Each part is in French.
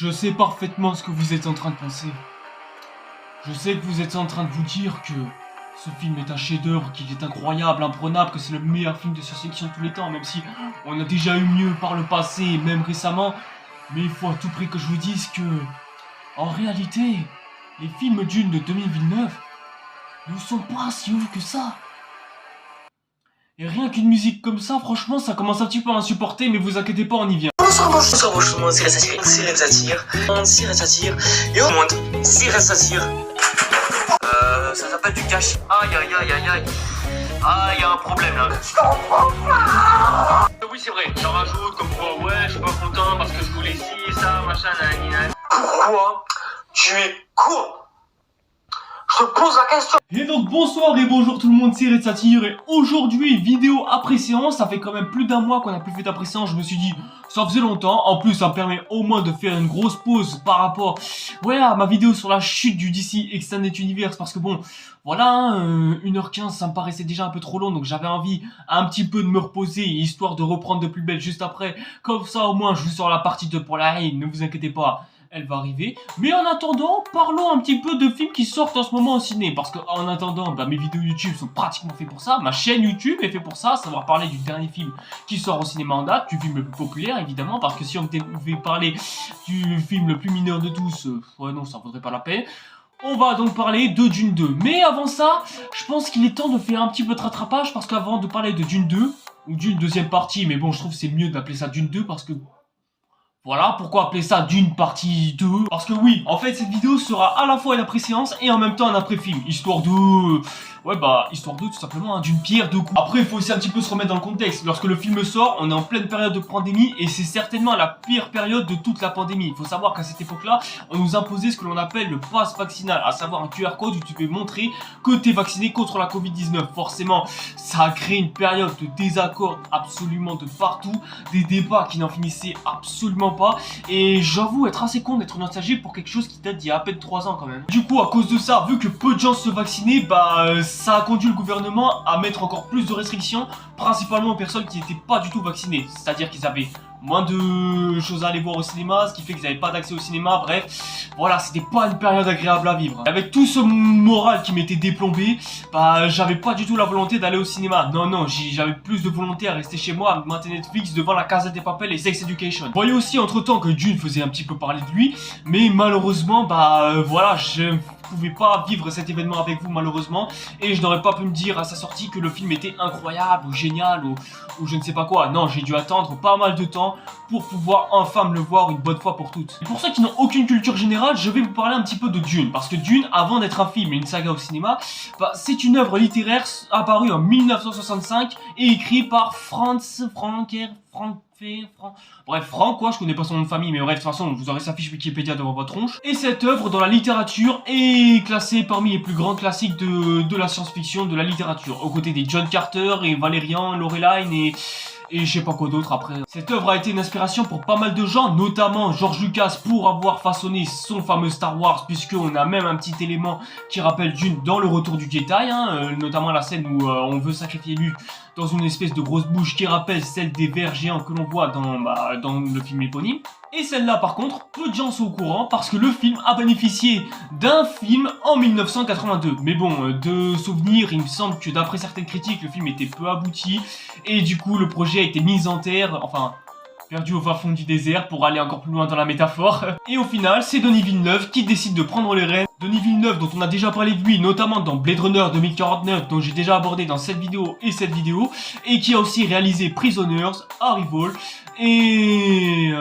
Je sais parfaitement ce que vous êtes en train de penser. Je sais que vous êtes en train de vous dire que ce film est un chef-d'œuvre, qu'il est incroyable, imprenable, que c'est le meilleur film de science-fiction de tous les temps, même si on a déjà eu mieux par le passé, et même récemment. Mais il faut à tout prix que je vous dise que, en réalité, les films Dune de 2009 ne sont pas si ouf que ça. Et rien qu'une musique comme ça, franchement, ça commence un petit peu à insupporter, mais vous inquiétez pas, on y vient. Bonsoir, Satire, et au monde, Satire. Ça s'appelle du cash. Aïe, aïe, aïe, aïe, aïe. Ah, y a un problème là. Je comprends pas. Oui, c'est vrai, j'en rajoute comme quoi, ouais, je suis pas content parce que je voulais ci, ça, machin, nanana. Pourquoi tu es con? Je te pose la question. Et donc bonsoir et bonjour tout le monde, c'est Red Satire et aujourd'hui vidéo après séance. Ça fait quand même plus d'un mois qu'on a plus fait d'après séance. Je me suis dit ça faisait longtemps, en plus ça me permet au moins de faire une grosse pause par rapport à ma vidéo sur la chute du DC Extended Universe. Parce que bon voilà, 1h15 ça me paraissait déjà un peu trop long, donc j'avais envie un petit peu de me reposer, histoire de reprendre de plus belle juste après. Comme ça au moins je vous sors la partie 2 pour la haine, ne vous inquiétez pas, elle va arriver. Mais en attendant, parlons un petit peu de films qui sortent en ce moment au ciné. Parce que en attendant, mes vidéos YouTube sont pratiquement faites pour ça. Ma chaîne YouTube est faite pour ça, savoir parler du dernier film qui sort au cinéma en date, du film le plus populaire évidemment. Parce que si on devait parler du film le plus mineur de tous, ouais non, ça vaudrait pas la peine. On va donc parler de Dune 2. Mais avant ça, je pense qu'il est temps de faire un petit peu de rattrapage. Parce qu'avant de parler de Dune 2, ou Dune deuxième partie, mais bon, je trouve que c'est mieux d'appeler ça Dune 2 parce que... Voilà, pourquoi appeler ça Dune partie 2? Parce que oui, en fait, cette vidéo sera à la fois une après-séance et en même temps un après-film. Histoire de... histoire de, tout simplement, d'une pierre deux coups. Après, il faut aussi un petit peu se remettre dans le contexte. Lorsque le film sort, on est en pleine période de pandémie et c'est certainement la pire période de toute la pandémie. Il faut savoir qu'à cette époque-là, on nous imposait ce que l'on appelle le pass vaccinal, à savoir un QR code où tu peux montrer que tu es vacciné contre la Covid-19. Forcément, ça a créé une période de désaccord absolument de partout, des débats qui n'en finissaient absolument pas, et j'avoue être assez con d'être nostalgique pour quelque chose qui date d'il y a à peine 3 ans quand même. Du coup, à cause de ça, vu que peu de gens se vaccinaient, ça a conduit le gouvernement à mettre encore plus de restrictions, principalement aux personnes qui n'étaient pas du tout vaccinées. C'est-à-dire qu'ils avaient moins de choses à aller voir au cinéma, ce qui fait qu'ils n'avaient pas d'accès au cinéma, bref, voilà, c'était pas une période agréable à vivre. Avec tout ce moral qui m'était déplombé, j'avais pas du tout la volonté d'aller au cinéma. Non, j'avais plus de volonté à rester chez moi, à mater Netflix devant La Casa de Papel et Sex Education. Vous voyez aussi entre temps que Dune faisait un petit peu parler de lui, mais malheureusement, voilà, je pouvais pas vivre cet événement avec vous malheureusement, et je n'aurais pas pu me dire à sa sortie que le film était incroyable ou génial ou je ne sais pas quoi. Non, j'ai dû attendre pas mal de temps pour pouvoir enfin me le voir une bonne fois pour toutes. Et pour ceux qui n'ont aucune culture générale, je vais vous parler un petit peu de Dune, parce que Dune, avant d'être un film et une saga au cinéma, c'est une œuvre littéraire apparue en 1965 et écrite par Franck quoi, je connais pas son nom de famille, mais bref, de toute façon, vous aurez sa fiche Wikipédia devant votre tronche. Et cette œuvre, dans la littérature, est classée parmi les plus grands classiques de la science-fiction, de la littérature, aux côtés des John Carter et Valérian, Laureline et je sais pas quoi d'autre après. Cette œuvre a été une inspiration pour pas mal de gens, notamment George Lucas pour avoir façonné son fameux Star Wars, puisqu'on a même un petit élément qui rappelle Dune dans le Retour du Jedi, notamment la scène où on veut sacrifier Luke dans une espèce de grosse bouche qui rappelle celle des vers géants que l'on voit dans le film éponyme. Et celle-là par contre, peu de gens sont au courant parce que le film a bénéficié d'un film en 1982. Mais bon, de souvenir, il me semble que d'après certaines critiques, le film était peu abouti et du coup le projet a été mis en terre, enfin perdu au fin fond du désert pour aller encore plus loin dans la métaphore. Et au final, c'est Denis Villeneuve qui décide de prendre les rênes. Denis Villeneuve dont on a déjà parlé de lui, notamment dans Blade Runner 2049, dont j'ai déjà abordé dans cette vidéo, et qui a aussi réalisé Prisoners, Arrival, et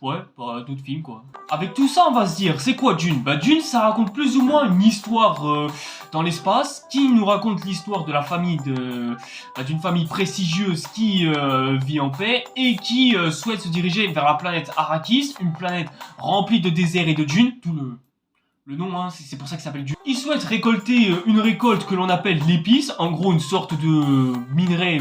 d'autres films quoi. Avec tout ça, on va se dire, c'est quoi Dune? Dune, ça raconte plus ou moins une histoire dans l'espace, qui nous raconte l'histoire de la famille d'une famille prestigieuse qui vit en paix et qui souhaite se diriger vers la planète Arrakis, une planète remplie de déserts et de dunes, tout le nom, c'est pour ça que ça s'appelle Dune. Ils souhaitent récolter une récolte que l'on appelle l'épice, en gros une sorte de minerai,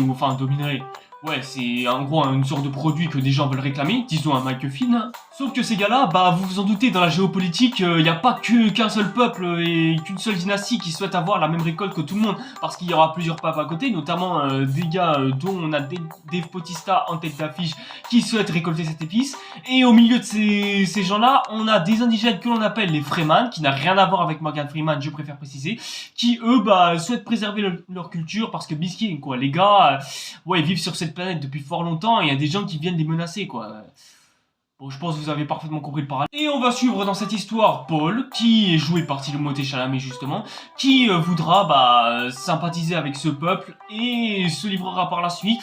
ouais, c'est en gros une sorte de produit que des gens veulent réclamer, disons un McGuffin, Sauf que ces gars-là, bah vous vous en doutez, dans la géopolitique, il n'y a pas qu'un seul peuple et qu'une seule dynastie qui souhaite avoir la même récolte que tout le monde, parce qu'il y aura plusieurs peuples à côté, notamment des gars dont on a Dave Bautista en tête d'affiche qui souhaitent récolter cette épice, et au milieu de ces gens-là, on a des indigènes que l'on appelle les Freeman, qui n'a rien à voir avec Morgan Freeman, je préfère préciser, qui eux, bah souhaitent préserver leur culture, parce que miskin, quoi, les gars, ouais, ils vivent sur cette planète depuis fort longtemps, et il y a des gens qui viennent les menacer, quoi. Bon, je pense que vous avez parfaitement compris le parallèle. Et on va suivre dans cette histoire Paul, qui est joué par Timothée Chalamet justement, qui voudra sympathiser avec ce peuple et se livrera par la suite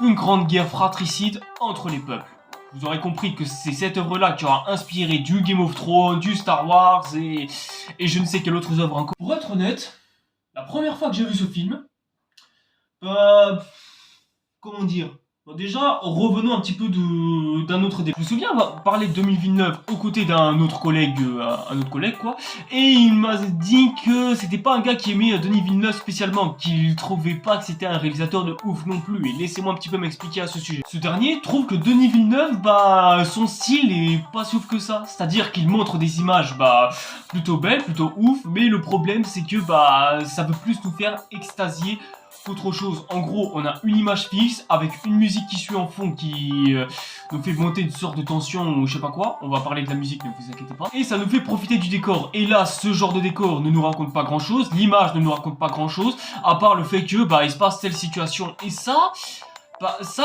une grande guerre fratricide entre les peuples. Vous aurez compris que c'est cette œuvre-là qui aura inspiré du Game of Thrones, du Star Wars et je ne sais quelle autre œuvre encore. Pour être honnête, la première fois que j'ai vu ce film, comment dire, bon, déjà, revenons un petit peu d'un autre débat. Je me souviens avoir parlé de Denis Villeneuve aux côtés d'un autre collègue, quoi, et il m'a dit que c'était pas un gars qui aimait Denis Villeneuve spécialement, qu'il trouvait pas que c'était un réalisateur de ouf non plus, et laissez-moi un petit peu m'expliquer à ce sujet. Ce dernier trouve que Denis Villeneuve, son style est pas si ouf que ça, c'est-à-dire qu'il montre des images, plutôt belles, plutôt ouf, mais le problème c'est que, ça veut plus nous faire extasier autre chose. En gros, on a une image fixe avec une musique qui suit en fond qui nous fait monter une sorte de tension ou je sais pas quoi. On va parler de la musique, ne vous inquiétez pas. Et ça nous fait profiter du décor. Et là, ce genre de décor ne nous raconte pas grand chose. L'image ne nous raconte pas grand chose. À part le fait que il se passe telle situation. Et ça,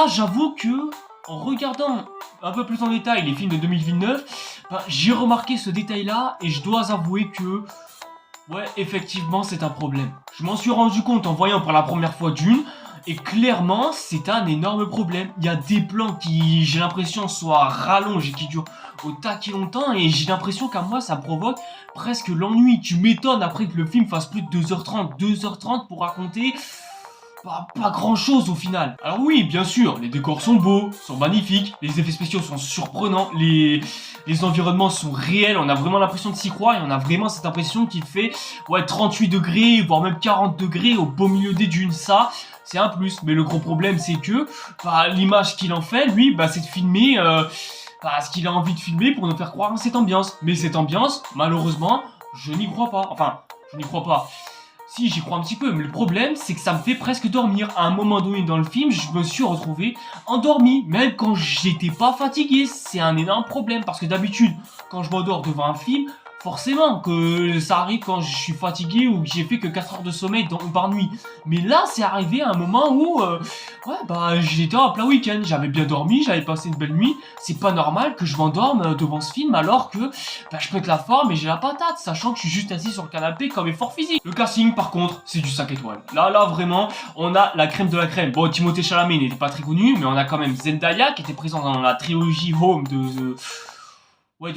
j'avoue que en regardant un peu plus en détail les films de 2009, j'ai remarqué ce détail là et je dois avouer que ouais, effectivement, c'est un problème. Je m'en suis rendu compte en voyant pour la première fois Dune, et clairement, c'est un énorme problème. Il y a des plans qui, j'ai l'impression, soient rallongés, qui durent au taquet longtemps, et j'ai l'impression qu'à moi, ça provoque presque l'ennui. Tu m'étonnes après que le film fasse plus de 2h30 pour raconter pas grand chose au final. Alors oui, bien sûr, les décors sont beaux, sont magnifiques, les effets spéciaux sont surprenants, les environnements sont réels, on a vraiment l'impression de s'y croire et on a vraiment cette impression qu'il fait 38 degrés, voire même 40 degrés au beau milieu des dunes. Ça, c'est un plus. Mais le gros problème, c'est que l'image qu'il en fait, lui, c'est de filmer ce qu'il a envie de filmer pour nous faire croire à cette ambiance. Mais cette ambiance, malheureusement, je n'y crois pas. Enfin, je n'y crois pas. Si, j'y crois un petit peu, mais le problème, c'est que ça me fait presque dormir. À un moment donné dans le film, je me suis retrouvé endormi, même quand j'étais pas fatigué. C'est un énorme problème, parce que d'habitude, quand je m'endors devant un film, forcément que ça arrive quand je suis fatigué ou que j'ai fait que 4 heures de sommeil par nuit. Mais là, c'est arrivé à un moment où, j'étais en plein week-end, j'avais bien dormi, j'avais passé une belle nuit. C'est pas normal que je m'endorme devant ce film alors que je pète la forme et j'ai la patate, sachant que je suis juste assis sur le canapé comme effort physique. Le casting, par contre, c'est du 5 étoiles. Là, vraiment, on a la crème de la crème. Bon, Timothée Chalamet n'était pas très connu, mais on a quand même Zendaya qui était présent dans la trilogie Home de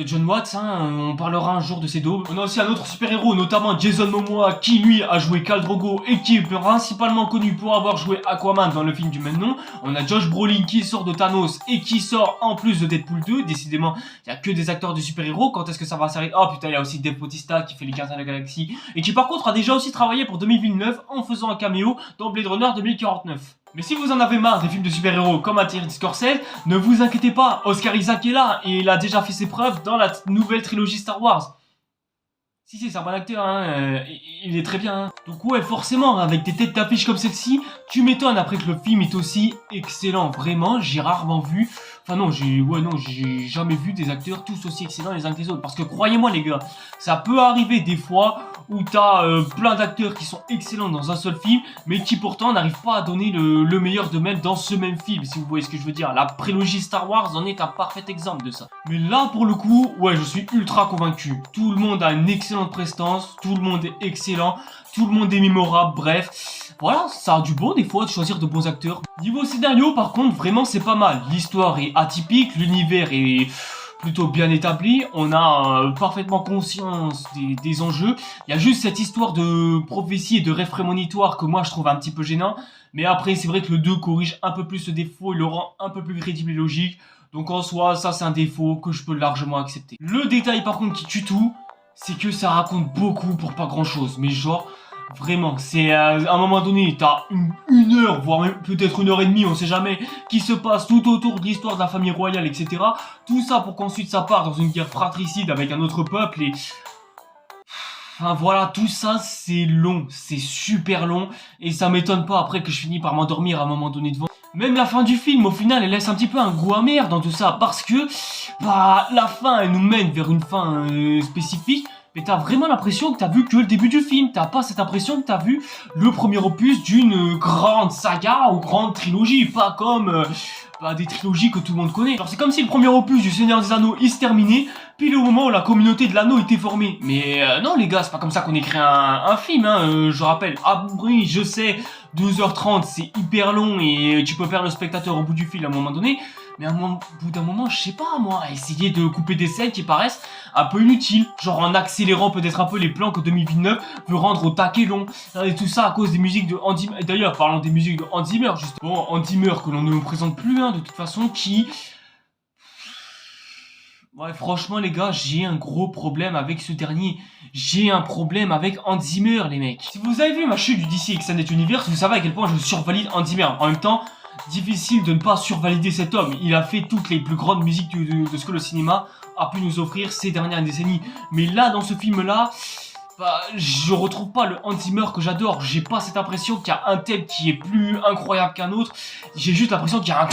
John Watts, on parlera un jour de ces daubes. On a aussi un autre super-héros, notamment Jason Momoa, qui lui a joué Khal Drogo et qui est principalement connu pour avoir joué Aquaman dans le film du même nom. On a Josh Brolin qui sort de Thanos et qui sort en plus de Deadpool 2. Décidément, il n'y a que des acteurs de super-héros. Quand est-ce que ça va s'arrêter? Oh putain, il y a aussi Dave Bautista qui fait les Gardiens de la Galaxie et qui par contre a déjà aussi travaillé pour 2009 en faisant un caméo dans Blade Runner 2049. Mais si vous en avez marre des films de super-héros comme Martin Scorsese, ne vous inquiétez pas, Oscar Isaac est là et il a déjà fait ses preuves dans la nouvelle trilogie Star Wars. Si, c'est un bon acteur, il est très bien. Donc ouais, forcément, avec des têtes d'affiche comme celle-ci, tu m'étonnes après que le film est aussi excellent. Vraiment, j'ai rarement vu... Enfin non, j'ai jamais vu des acteurs tous aussi excellents les uns que les autres. Parce que croyez-moi les gars, ça peut arriver des fois où t'as plein d'acteurs qui sont excellents dans un seul film, mais qui pourtant n'arrivent pas à donner le meilleur d'eux-mêmes dans ce même film, si vous voyez ce que je veux dire. La prélogie Star Wars en est un parfait exemple de ça. Mais là, pour le coup, ouais, je suis ultra convaincu. Tout le monde a une excellente prestance, tout le monde est excellent, tout le monde est mémorable, bref... Voilà, ça a du bon des fois de choisir de bons acteurs. Niveau scénario, par contre, vraiment c'est pas mal. L'histoire est atypique, l'univers est plutôt bien établi. On a parfaitement conscience des enjeux. Il y a juste cette histoire de prophétie et de rêve prémonitoire que moi je trouve un petit peu gênant. Mais après, c'est vrai que le 2 corrige un peu plus ce défaut, il le rend un peu plus crédible et logique. Donc en soi, ça c'est un défaut que je peux largement accepter. Le détail par contre qui tue tout, c'est que ça raconte beaucoup pour pas grand chose. Mais genre... Vraiment, c'est à un moment donné, t'as une heure, voire même peut-être 1 heure et demie, on sait jamais, qui se passe tout autour de l'histoire de la famille royale, etc. Tout ça pour qu'ensuite ça parte dans une guerre fratricide avec un autre peuple et... Enfin voilà, tout ça c'est long, c'est super long, et ça m'étonne pas après que je finis par m'endormir à un moment donné devant. Même la fin du film, au final, elle laisse un petit peu un goût amer dans tout ça, parce que, bah, la fin, elle nous mène vers une fin spécifique, mais t'as vraiment l'impression que t'as vu que le début du film, t'as pas cette impression que t'as vu le premier opus d'une grande saga ou grande trilogie, pas comme des trilogies que tout le monde connaît. Alors c'est comme si le premier opus du Seigneur des Anneaux il se terminait, puis au moment où la communauté de l'anneau était formée. Mais non les gars, c'est pas comme ça qu'on écrit un film, hein, je rappelle. Ah oui, je sais, 2h30 c'est hyper long et tu peux perdre le spectateur au bout du film à un moment donné, mais au bout d'un moment, je sais pas moi, essayer de couper des scènes qui paraissent un peu inutiles, genre en accélérant peut-être un peu les plans que 2009 veut rendre au taquet long, et tout ça à cause des musiques de Hans Zimmer. D'ailleurs, parlons des musiques de Hans Zimmer, justement, Hans Zimmer que l'on ne me présente plus, hein, de toute façon, qui... Ouais, franchement les gars, j'ai un gros problème avec ce dernier. J'ai un problème avec Hans Zimmer, les mecs. Si vous avez vu ma chute du DC Extended Universe, vous savez à quel point je survalide Hans Zimmer. En même temps, difficile de ne pas survalider cet homme. Il a fait toutes les plus grandes musiques de ce que le cinéma a pu nous offrir ces dernières décennies. Mais là, dans ce film-là, bah, je retrouve pas le Hans Zimmer que j'adore. J'ai pas cette impression qu'il y a un thème qui est plus incroyable qu'un autre. J'ai juste l'impression qu'il y a un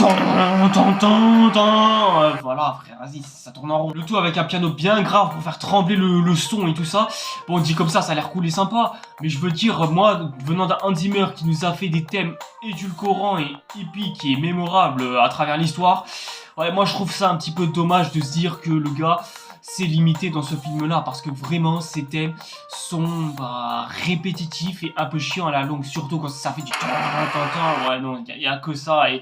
voilà frère, vas-y, ça tourne en rond. Le tout avec un piano bien grave pour faire trembler le son et tout ça. Bon, dit comme ça a l'air cool et sympa. Mais je veux dire, moi, venant d'un Hans Zimmer qui nous a fait des thèmes édulcorants et épiques et mémorables à travers l'histoire, ouais, moi je trouve ça un petit peu dommage de se dire que le gars... c'est limité dans ce film-là, parce que vraiment, ces thèmes sont répétitifs et un peu chiants à la longue, surtout quand ça fait du ouais, non, il y a que ça, et...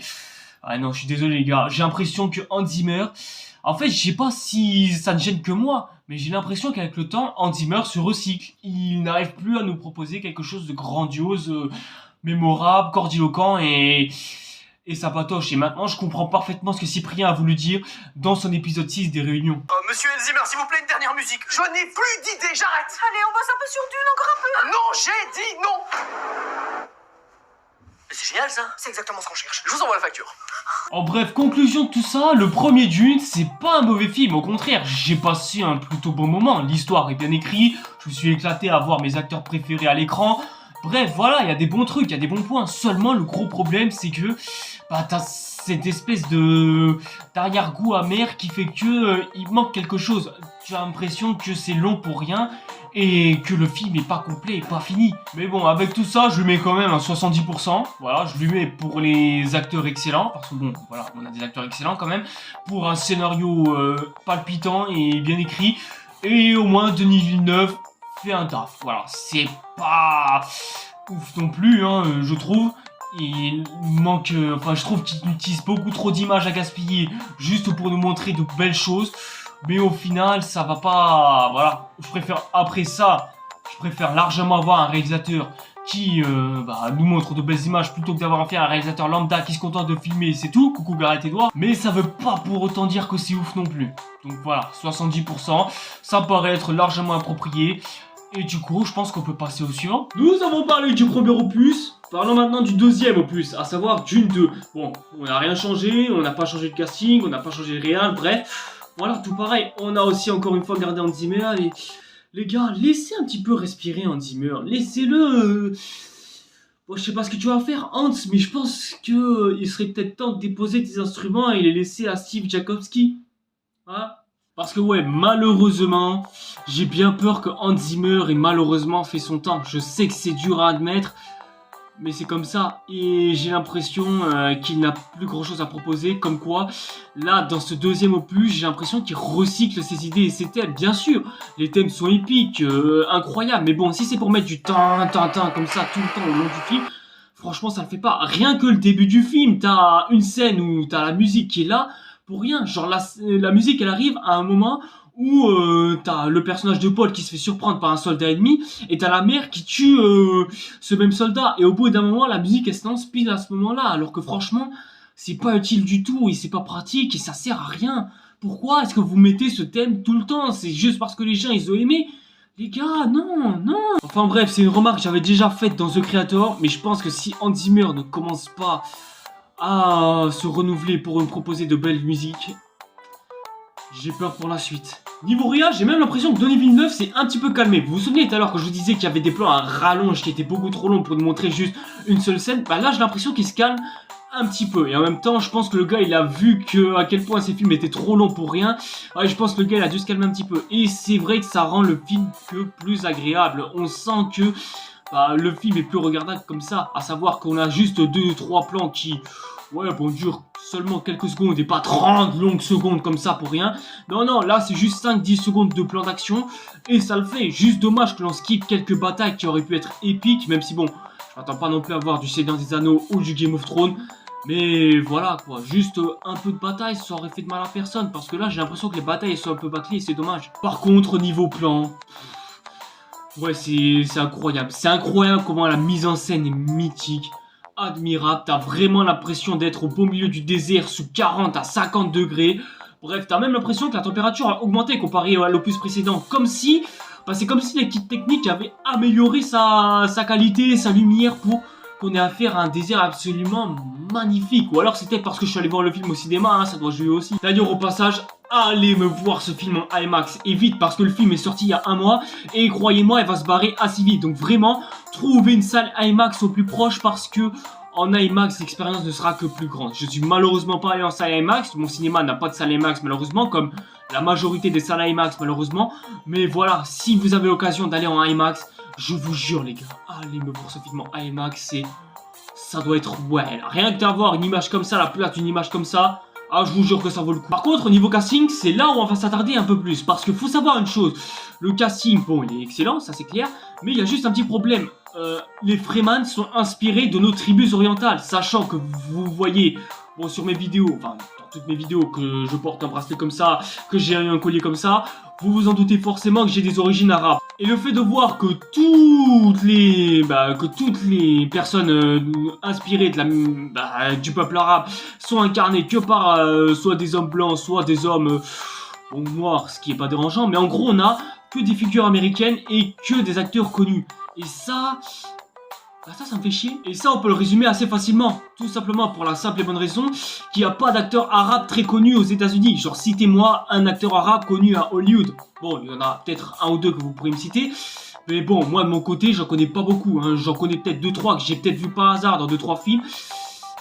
ouais, non, je suis désolé, les gars, j'ai l'impression que Hans Zimmer... En fait, je sais pas si ça ne gêne que moi, mais j'ai l'impression qu'avec le temps, Hans Zimmer se recycle. Il n'arrive plus à nous proposer quelque chose de grandiose, mémorable, cordiloquent et ça patoche. Et maintenant, je comprends parfaitement ce que Cyprien a voulu dire dans son épisode 6 des Réunions. Monsieur Zimmer, s'il vous plaît, une dernière musique. Je n'ai plus d'idées, j'arrête. Allez, on bosse un peu sur Dune, encore un peu. Non, j'ai dit non. C'est génial ça. C'est exactement ce qu'on cherche. Je vous envoie la facture. En bref, conclusion de tout ça, le premier Dune, c'est pas un mauvais film, au contraire, j'ai passé un plutôt bon moment, l'histoire est bien écrite, je me suis éclaté à voir mes acteurs préférés à l'écran, bref, voilà, il y a des bons trucs, il y a des bons points, seulement le gros problème, c'est que, t'as cette espèce d'arrière-goût amer qui fait que il manque quelque chose, tu as l'impression que c'est long pour rien, et que le film est pas complet et pas fini. Mais bon, avec tout ça, je lui mets quand même un 70%. Voilà, je lui mets pour les acteurs excellents, parce que bon, voilà, on a des acteurs excellents quand même, pour un scénario palpitant et bien écrit, et au moins Denis Villeneuve fait un taf. Voilà, c'est pas ouf non plus, hein, je trouve. Il manque, enfin je trouve qu'il utilise beaucoup trop d'images à gaspiller, juste pour nous montrer de belles choses. Mais au final, ça va pas... Voilà, je préfère largement avoir un réalisateur qui nous montre de belles images plutôt que d'avoir fait un réalisateur lambda qui se contente de filmer, c'est tout, coucou Gareth Edouard. Mais ça veut pas pour autant dire que c'est ouf non plus. Donc voilà, 70%, ça paraît être largement approprié. Et du coup, je pense qu'on peut passer au suivant. Nous avons parlé du premier opus. Parlons maintenant du deuxième opus, à savoir Dune 2. Bon, on n'a rien changé, on n'a pas changé de casting, on n'a pas changé de réal, bref... Voilà, tout pareil, on a aussi encore une fois gardé Hans Zimmer et... Les gars, laissez un petit peu respirer Hans Zimmer, laissez-le... Bon, je sais pas ce que tu vas faire Hans, mais je pense que il serait peut-être temps de déposer tes instruments et les laisser à Steve Jakowski. Hein? Parce que ouais, malheureusement, j'ai bien peur que Hans Zimmer ait malheureusement fait son temps. Je sais que c'est dur à admettre, mais c'est comme ça, et j'ai l'impression qu'il n'a plus grand chose à proposer, comme quoi, là, dans ce deuxième opus, j'ai l'impression qu'il recycle ses idées et ses thèmes, bien sûr, les thèmes sont épiques, incroyables, mais bon, si c'est pour mettre du tin comme ça tout le temps au long du film, franchement, ça le fait pas. Rien que le début du film, t'as une scène où t'as la musique qui est là, pour rien, genre la musique, elle arrive à un moment... où t'as le personnage de Paul qui se fait surprendre par un soldat ennemi, et t'as la mère qui tue ce même soldat, et au bout d'un moment, la musique elle se lance pile à ce moment-là, alors que franchement, c'est pas utile du tout, et c'est pas pratique, et ça sert à rien. Pourquoi est-ce que vous mettez ce thème tout le temps? C'est juste parce que les gens ils ont aimé? Les gars, non. Enfin bref, c'est une remarque que j'avais déjà faite dans The Creator, mais je pense que si Hans Zimmer ne commence pas à se renouveler pour me proposer de belles musiques, j'ai peur pour la suite. Niveau réal, j'ai même l'impression que Denis Villeneuve s'est un petit peu calmé. Vous vous souvenez tout à l'heure quand je vous disais qu'il y avait des plans à rallonge qui étaient beaucoup trop longs pour nous montrer juste une seule scène? Bah là, j'ai l'impression qu'il se calme un petit peu. Et en même temps, je pense que le gars, il a vu à quel point ces films étaient trop longs pour rien. Ouais, je pense que le gars, il a dû se calmer un petit peu. Et c'est vrai que ça rend le film que plus agréable. On sent que le film est plus regardable comme ça. À savoir qu'on a juste 2-3 plans qui... ouais, bon, durent seulement quelques secondes et pas 30 longues secondes comme ça pour rien. Non, là c'est juste 5-10 secondes de plan d'action et ça le fait. Juste dommage que l'on skip quelques batailles qui auraient pu être épiques, même si bon, je m'attends pas non plus à voir du Seigneur des Anneaux ou du Game of Thrones. Mais voilà quoi, juste un peu de bataille, ça aurait fait de mal à personne. Parce que là j'ai l'impression que les batailles sont un peu bâclées et c'est dommage. Par contre, niveau plan... ouais, c'est incroyable. C'est incroyable comment la mise en scène est mythique. Admirable, t'as vraiment l'impression d'être au beau milieu du désert sous 40 à 50 degrés. Bref, t'as même l'impression que la température a augmenté comparé à l'opus précédent. Comme si, c'est comme si l'équipe technique avait amélioré sa qualité, sa lumière pour qu'on ait affaire à un désert absolument magnifique. Ou alors c'était parce que je suis allé voir le film au cinéma, hein, ça doit jouer aussi. D'ailleurs au passage, allez me voir ce film en IMAX et vite parce que le film est sorti il y a 1 mois et croyez-moi, il va se barrer assez vite. Donc vraiment, trouvez une salle IMAX au plus proche parce que en IMAX, l'expérience ne sera que plus grande. Je suis malheureusement pas allé en salle IMAX, mon cinéma n'a pas de salle IMAX malheureusement, comme la majorité des salles IMAX malheureusement. Mais voilà, si vous avez l'occasion d'aller en IMAX, je vous jure les gars, allez me voir ce film en IMAX, ça doit être ouais. Rien que d'avoir une image comme ça, la place d'une image comme ça, ah, je vous jure que ça vaut le coup. Par contre, au niveau casting, c'est là où on va s'attarder un peu plus. Parce qu'il faut savoir une chose. Le casting, bon, il est excellent, ça c'est clair. Mais il y a juste un petit problème. Les Fremen sont inspirés de nos tribus orientales. Sachant que vous voyez, bon, sur mes vidéos, enfin, dans toutes mes vidéos, que je porte un bracelet comme ça, que j'ai un collier comme ça, vous vous en doutez forcément que j'ai des origines arabes. Et le fait de voir que toutes les personnes inspirées de du peuple arabe sont incarnées que par soit des hommes blancs, soit des hommes noirs, ce qui est pas dérangeant, mais en gros on a que des figures américaines et que des acteurs connus. Et ça me fait chier. Et ça on peut le résumer assez facilement, tout simplement pour la simple et bonne raison qu'il n'y a pas d'acteur arabe très connu aux États-Unis. Genre citez-moi un acteur arabe connu à Hollywood. Bon, il y en a peut-être 1 ou 2 que vous pourrez me citer. Mais bon, moi de mon côté, j'en connais pas beaucoup. Hein. J'en connais peut-être 2-3 que j'ai peut-être vu par hasard dans 2-3 films.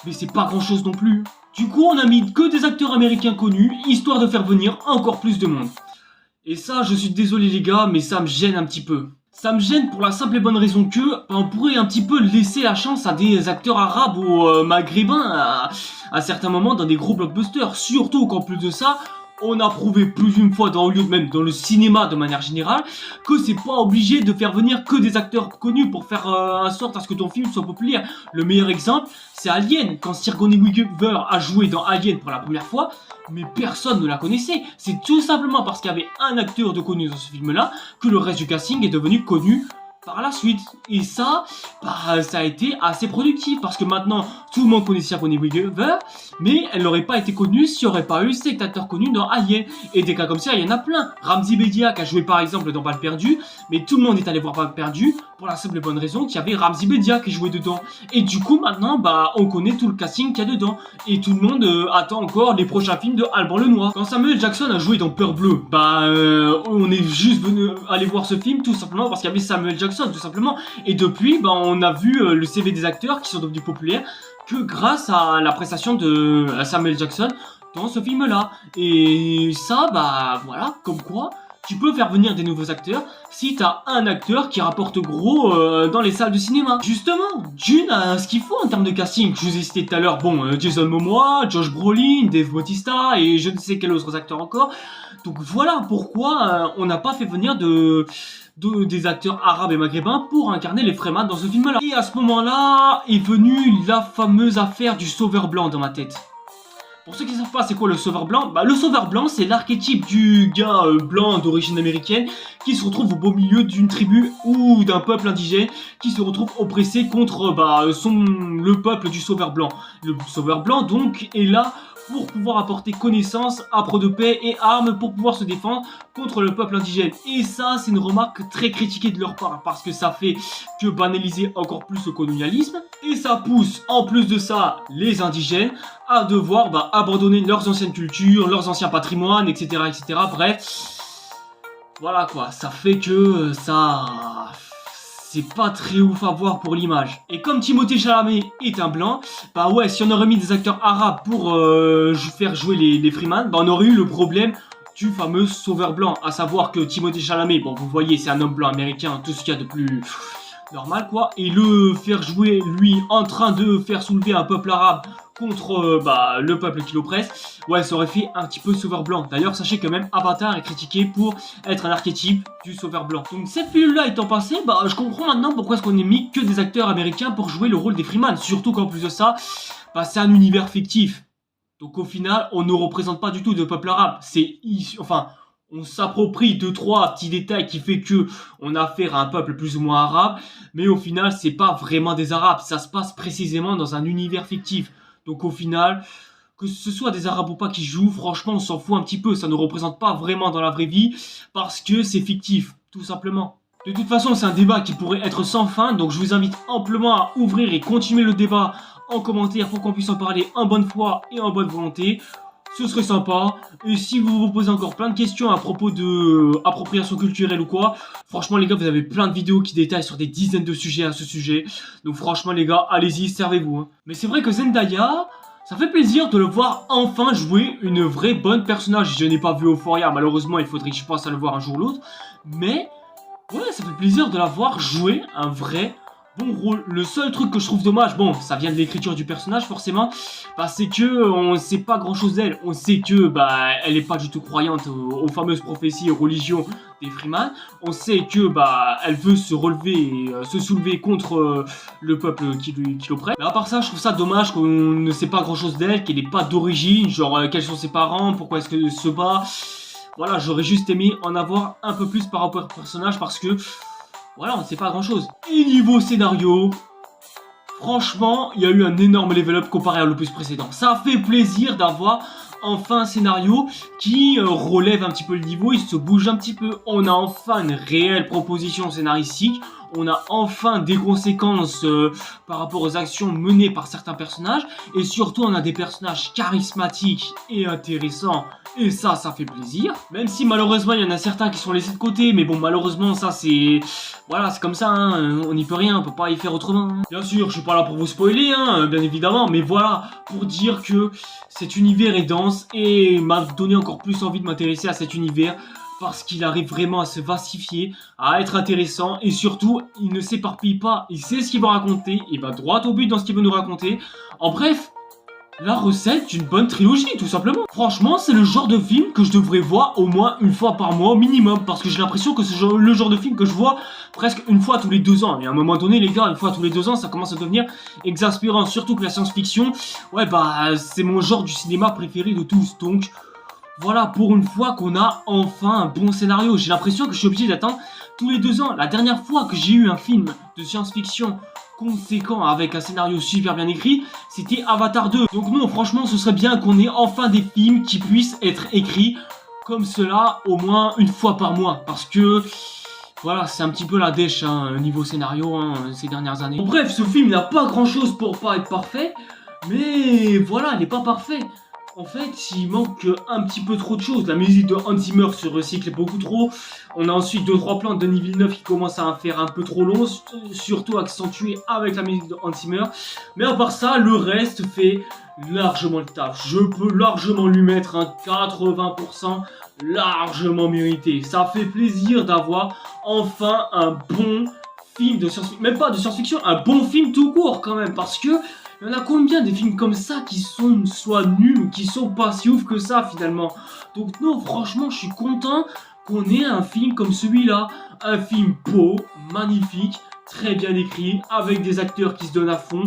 Mais c'est pas grand-chose non plus. Du coup, on a mis que des acteurs américains connus, histoire de faire venir encore plus de monde. Et ça, je suis désolé les gars, mais ça me gêne un petit peu. Ça me gêne pour la simple et bonne raison que on pourrait un petit peu laisser la chance à des acteurs arabes ou maghrébins à certains moments dans des gros blockbusters. Surtout qu'en plus de ça, on a prouvé plus d'une fois dans Hollywood, même dans le cinéma de manière générale, que c'est pas obligé de faire venir que des acteurs connus pour faire en sorte à ce que ton film soit populaire. Le meilleur exemple, c'est Alien. Quand Sigourney Weaver a joué dans Alien pour la première fois, mais personne ne la connaissait. C'est tout simplement parce qu'il y avait un acteur de connu dans ce film-là que le reste du casting est devenu connu par la suite. Et ça, ça a été assez productif parce que maintenant tout le monde connaît Sigourney Weaver, mais elle n'aurait pas été connue s'il n'y aurait pas eu cet acteur connu dans Alien. Et des cas comme ça, il y en a plein. Ramzi Bedia qui a joué par exemple dans Balle Perdue, mais tout le monde est allé voir Balle Perdue pour la simple et bonne raison qu'il y avait Ramzi Bedia qui jouait dedans. Et du coup maintenant, on connaît tout le casting qu'il y a dedans. Et tout le monde attend encore les prochains films de Alban Lenoir. Quand Samuel Jackson a joué dans Peur Bleue, on est juste venu aller voir ce film tout simplement parce qu'il y avait Samuel Jackson tout simplement. Et depuis, on a vu le CV des acteurs qui sont devenus populaires que grâce à la prestation de Samuel Jackson dans ce film-là. Et ça, voilà, comme quoi tu peux faire venir des nouveaux acteurs si t'as un acteur qui rapporte gros dans les salles de cinéma. Justement, Dune a ce qu'il faut en termes de casting. Je vous ai cité tout à l'heure, Jason Momoa, Josh Brolin, Dave Bautista et je ne sais quels autres acteurs encore. Donc voilà pourquoi on n'a pas fait venir des acteurs arabes et maghrébins pour incarner les Fremen dans ce film-là. Et à ce moment-là est venue la fameuse affaire du sauveur blanc dans ma tête. Pour ceux qui ne savent pas c'est quoi le sauveur blanc, le sauveur blanc c'est l'archétype du gars blanc d'origine américaine qui se retrouve au beau milieu d'une tribu ou d'un peuple indigène qui se retrouve oppressé contre le peuple du sauveur blanc. Le sauveur blanc donc est là pour pouvoir apporter connaissance, appre de paix et armes pour pouvoir se défendre contre le peuple indigène. Et ça, c'est une remarque très critiquée de leur part, parce que ça fait que banaliser encore plus le colonialisme, et ça pousse, en plus de ça, les indigènes à devoir abandonner leurs anciennes cultures, leurs anciens patrimoines, etc., etc. Bref, voilà quoi, ça fait que ça... c'est pas très ouf à voir pour l'image. Et comme Timothée Chalamet est un blanc, bah ouais, si on aurait mis des acteurs arabes pour faire jouer les Freeman, bah on aurait eu le problème du fameux sauveur blanc. À savoir que Timothée Chalamet, bon vous voyez, c'est un homme blanc américain, tout ce qu'il y a de plus normal quoi. Et le faire jouer, lui, en train de faire soulever un peuple arabe contre le peuple qui l'oppresse, ouais, ça aurait fait un petit peu sauveur blanc. D'ailleurs, sachez que même Avatar est critiqué pour être un archétype du sauveur blanc. Donc cette pilule-là étant passée, je comprends maintenant pourquoi est-ce qu'on n'est mis que des acteurs américains pour jouer le rôle des Freeman. Surtout qu'en plus de ça, c'est un univers fictif. Donc au final, on ne représente pas du tout de peuple arabe. C'est... enfin... on s'approprie 2-3 petits détails qui fait que on a affaire à un peuple plus ou moins arabe, mais au final, c'est pas vraiment des arabes. Ça se passe précisément dans un univers fictif. Donc au final, que ce soit des arabes ou pas qui jouent, franchement, on s'en fout un petit peu. Ça ne représente pas vraiment dans la vraie vie parce que c'est fictif, tout simplement. De toute façon, c'est un débat qui pourrait être sans fin, donc je vous invite amplement à ouvrir et continuer le débat en commentaire pour qu'on puisse en parler en bonne foi et en bonne volonté. Ce serait sympa. Et si vous vous posez encore plein de questions à propos de appropriation culturelle ou quoi, franchement les gars, vous avez plein de vidéos qui détaillent sur des dizaines de sujets à ce sujet. Donc franchement les gars, allez-y, servez-vous. Hein. Mais c'est vrai que Zendaya, ça fait plaisir de le voir enfin jouer une vraie bonne personnage. Je n'ai pas vu Euphoria, malheureusement, il faudrait que je pense à le voir un jour ou l'autre. Mais ouais, ça fait plaisir de la voir jouer un vrai bon rôle. Le seul truc que je trouve dommage, bon, ça vient de l'écriture du personnage forcément, c'est que on sait pas grand chose d'elle. On sait que elle est pas du tout croyante aux fameuses prophéties et religions des Freeman. On sait que elle veut se relever et se soulever contre le peuple qui l'oppresse. Mais à part ça, je trouve ça dommage qu'on ne sait pas grand chose d'elle, qu'elle n'est pas d'origine, genre quels sont ses parents, pourquoi est-ce qu'elle se bat. Voilà, j'aurais juste aimé en avoir un peu plus par rapport au personnage parce que voilà, on ne sait pas grand chose. Et niveau scénario, franchement, il y a eu un énorme level up comparé à l'opus précédent. Ça fait plaisir d'avoir enfin un scénario qui relève un petit peu le niveau, il se bouge un petit peu. On a enfin une réelle proposition scénaristique. On a enfin des conséquences par rapport aux actions menées par certains personnages. Et surtout, on a des personnages charismatiques et intéressants. Et ça fait plaisir. Même si malheureusement, il y en a certains qui sont laissés de côté. Mais bon, malheureusement, ça c'est... voilà, c'est comme ça, hein. On n'y peut rien, on peut pas y faire autrement. Hein. Bien sûr, je suis pas là pour vous spoiler, hein, bien évidemment. Mais voilà, pour dire que cet univers est dense et m'a donné encore plus envie de m'intéresser à cet univers. Parce qu'il arrive vraiment à se vastifier, à être intéressant, et surtout, il ne s'éparpille pas, il sait ce qu'il va raconter, il va droit au but dans ce qu'il veut nous raconter. En bref, la recette d'une bonne trilogie, tout simplement. Franchement, c'est le genre de film que je devrais voir au moins une fois par mois, minimum, parce que j'ai l'impression que c'est le genre de film que je vois presque une fois tous les 2 ans. Et à un moment donné, les gars, une fois tous les 2 ans, ça commence à devenir exaspérant, surtout que la science-fiction, ouais, c'est mon genre du cinéma préféré de tous, donc... voilà, pour une fois qu'on a enfin un bon scénario. J'ai l'impression que je suis obligé d'attendre tous les 2 ans. La dernière fois que j'ai eu un film de science-fiction conséquent avec un scénario super bien écrit, c'était Avatar 2. Donc non, franchement, ce serait bien qu'on ait enfin des films qui puissent être écrits comme cela au moins une fois par mois. Parce que... voilà, c'est un petit peu la dèche niveau scénario ces dernières années. Bon, bref, ce film n'a pas grand-chose pour pas être parfait. Mais voilà, il n'est pas parfait. En fait, il manque un petit peu trop de choses. La musique de Hans Zimmer se recycle beaucoup trop. On a ensuite 2-3 plans de Denis Villeneuve qui commencent à faire un peu trop long, surtout accentué avec la musique de Hans Zimmer. Mais à part ça, le reste fait largement le taf. Je peux largement lui mettre un 80% largement mérité. Ça fait plaisir d'avoir enfin un bon film de science-fiction. Même pas de science-fiction, un bon film tout court quand même. Parce que... il y en a combien des films comme ça qui sont soit nuls ou qui sont pas si ouf que ça finalement. Donc non, franchement, je suis content qu'on ait un film comme celui-là. Un film beau, magnifique, très bien écrit, avec des acteurs qui se donnent à fond.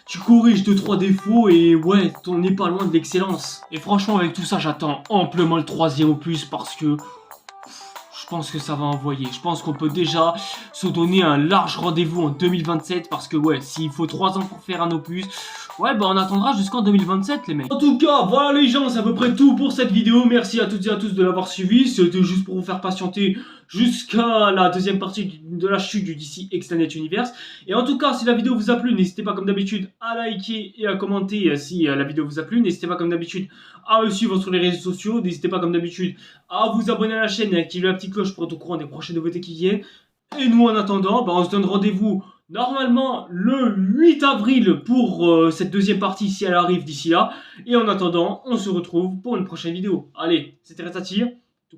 Tu corriges 2-3 défauts et ouais, on n'est pas loin de l'excellence. Et franchement, avec tout ça, j'attends amplement le 3e opus parce que... je pense que ça va envoyer. Je pense qu'on peut déjà se donner un large rendez-vous en 2027 parce que ouais, s'il faut 3 ans pour faire un opus, Ouais, bah on attendra jusqu'en 2027 les mecs. En tout cas, voilà les gens, c'est à peu près tout pour cette vidéo. Merci à toutes et à tous de l'avoir suivi. C'était juste pour vous faire patienter jusqu'à la deuxième partie de la chute du DC Extended Universe. Et en tout cas, si la vidéo vous a plu, n'hésitez pas comme d'habitude à liker et à commenter si la vidéo vous a plu. N'hésitez pas comme d'habitude à me suivre sur les réseaux sociaux. N'hésitez pas comme d'habitude à vous abonner à la chaîne et à activer la petite cloche pour être au courant des prochaines nouveautés qui viennent. Et nous, en attendant, bah, on se donne rendez-vous normalement le 8 avril pour cette deuxième partie si elle arrive d'ici là. Et en attendant, on se retrouve pour une prochaine vidéo. Allez, c'était Red Satyr. Tout